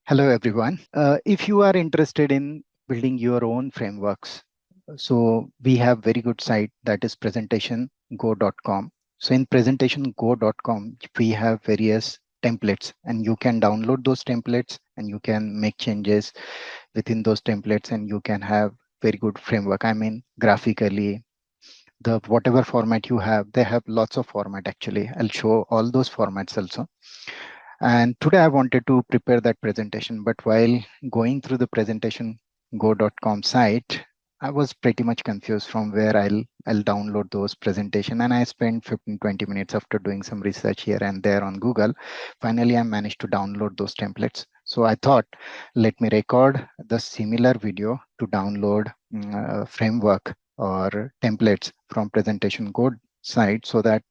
Hello, everyone. If you are interested in building your own frameworks, so we have very good site that is presentationgo.com. So in presentationgo.com, we have various templates and you can download those templates and you can make changes within those templates and you can have very good framework. I mean, graphically, the whatever format you have, they have lots of format actually. I'll show all those formats also. And today I wanted to prepare that presentation, but while going through the presentation go.com site, I was pretty much confused from where I'll download those presentation. And I spent 15-20 minutes after doing some research here and there on Google. Finally, I managed to download those templates. So I thought, let me record the similar video to download framework or templates from presentation go site so that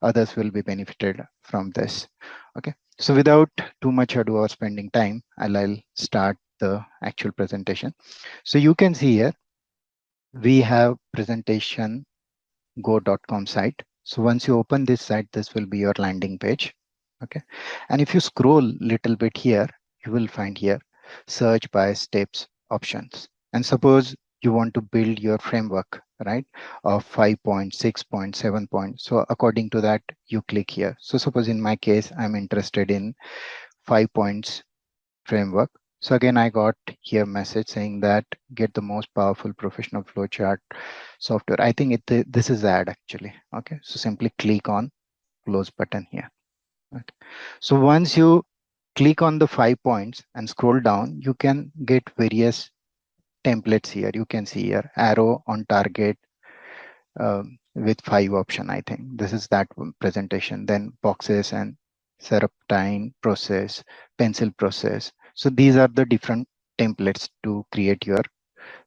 others will be benefited from this. Okay. So without too much ado or spending time, I'll start the actual presentation. So you can see here, we have presentation go.com site. So once you open this site, this will be your landing page. Okay. And if you scroll little bit here, you will find here search by steps options. And suppose you want to build your framework, right, of 5 point, 6 point, 7 point. So according to that, you click here. So suppose in my case, I'm interested in 5 points framework. So again, I got here message saying that get the most powerful professional flowchart software. I think this is ad actually. Okay, so simply click on close button here. Okay. So once you click on the 5 points and scroll down, you can get various templates here. You can see here arrow on target with 5 option. I think this is that presentation. Then boxes and serpentine process, pencil process. So these are the different templates to create your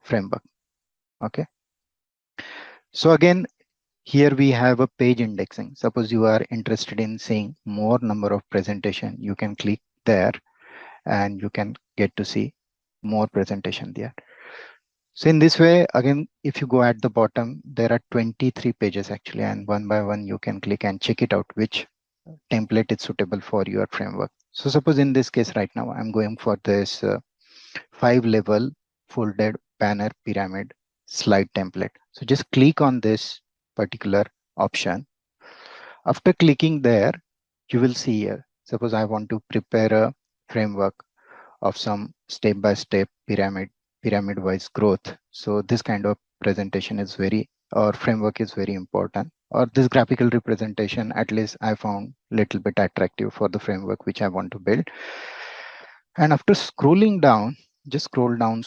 framework. Okay. So again, here we have a page indexing. Suppose you are interested in seeing more number of presentation, you can click there and you can get to see more presentation there. So in this way, again, if you go at the bottom, there are 23 pages actually, and one by one you can click and check it out, which template is suitable for your framework. So suppose in this case right now, I'm going for this 5-level folded banner pyramid slide template. So just click on this particular option. After clicking there, you will see here, suppose I want to prepare a framework of some step-by-step pyramid-wise growth. So this kind of presentation is or framework is very important. Or this graphical representation, at least I found a little bit attractive for the framework which I want to build. And after scrolling down, just scroll down,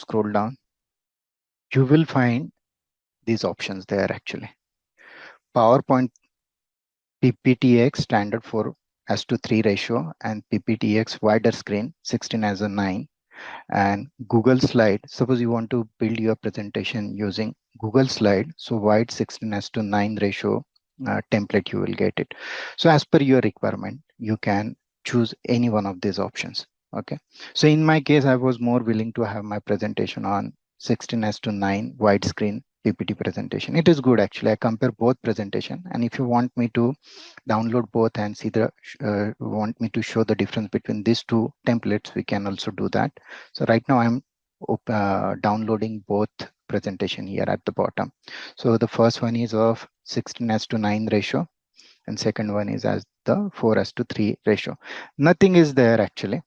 you will find these options there actually. PowerPoint PPTX standard for as to 3 ratio and PPTX wider screen 16 as a 9. And Google Slide, suppose you want to build your presentation using Google Slide, so wide 16:9 ratio template, you will get it. So as per your requirement, you can choose any one of these options. Okay. So in my case, I was more willing to have my presentation on 16:9 widescreen PPT presentation. It is good actually. I compare both presentation, and if you want me to download both and see the want me to show the difference between these two templates, we can also do that. So right now I'm downloading both presentation here at the bottom. So the first one is of 16:9 ratio and second one is as the 4:3 ratio. Nothing is there actually.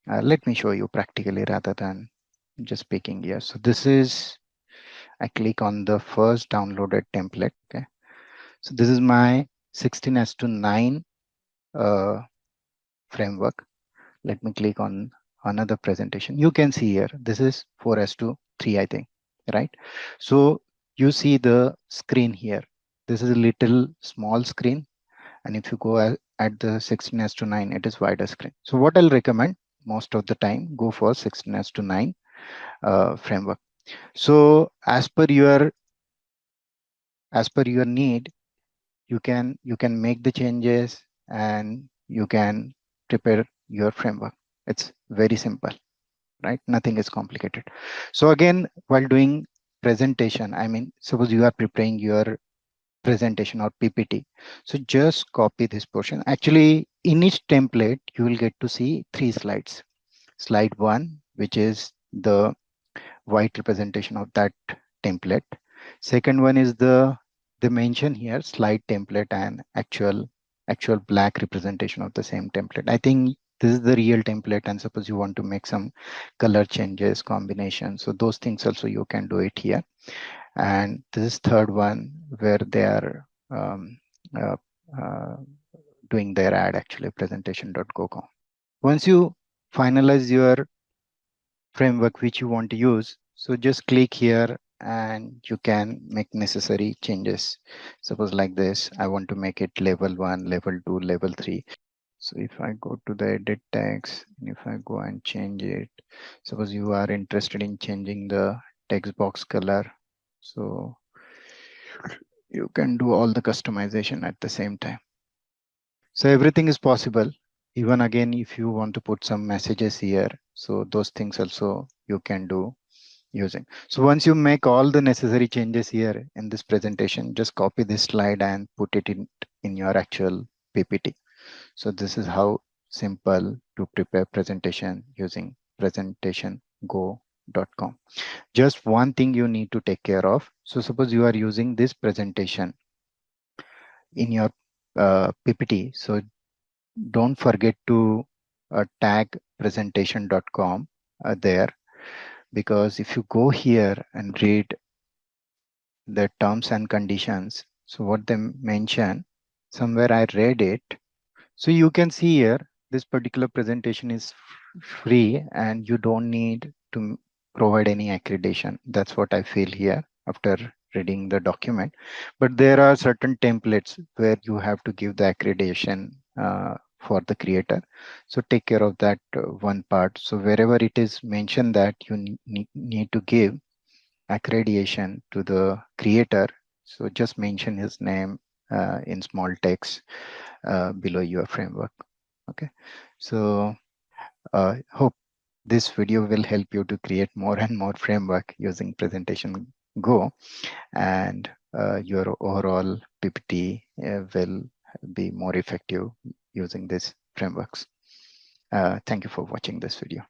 Let me show you practically rather than just speaking here. So this is, I click on the first downloaded template. Okay. So this is my 16:9 framework. Let me click on another presentation. You can see here, this is 4:3, I think, right? So you see the screen here. This is a little small screen. And if you go at the 16:9, it is wider screen. So what I'll recommend most of the time, go for 16:9 framework. So as per your need, you can make the changes and you can prepare your framework. It's very simple, right? Nothing is complicated. So again, while doing presentation, I mean, suppose you are preparing your presentation or PPT. So just copy this portion. Actually, in each template, you will get to see 3 slides. slide 1, which is the white representation of that template. Second one is they mention here slide template and actual black representation of the same template. I think this is the real template, and suppose you want to make some color changes, combination, so those things also you can do it here. And this is third one where they are uh, uh, doing their ad, actually presentation.go.com. Once you finalize your framework which you want to use, so just click here and you can make necessary changes. Suppose like this, I want to make it level 1, level 2, level 3. So if I go to the edit text, and if I go and change it, suppose you are interested in changing the text box color, so you can do all the customization at the same time. So everything is possible. Even again, if you want to put some messages here, so those things also you can do using. So once you make all the necessary changes here in this presentation, just copy this slide and put it in your actual PPT. So this is how simple to prepare presentation using presentationgo.com. Just one thing you need to take care of. So suppose you are using this presentation in your PPT. So don't forget to tag presentation.com there, because if you go here and read the terms and conditions, so what they mention, somewhere I read it. So you can see here, this particular presentation is free and you don't need to provide any accreditation. That's what I feel here after reading the document. But there are certain templates where you have to give the accreditation for the creator. So take care of that one part. So wherever it is mentioned that you need to give accreditation to the creator, so just mention his name in small text below your framework. Okay, so hope this video will help you to create more and more framework using presentation go, and your overall PPT will be more effective using these frameworks. Thank you for watching this video.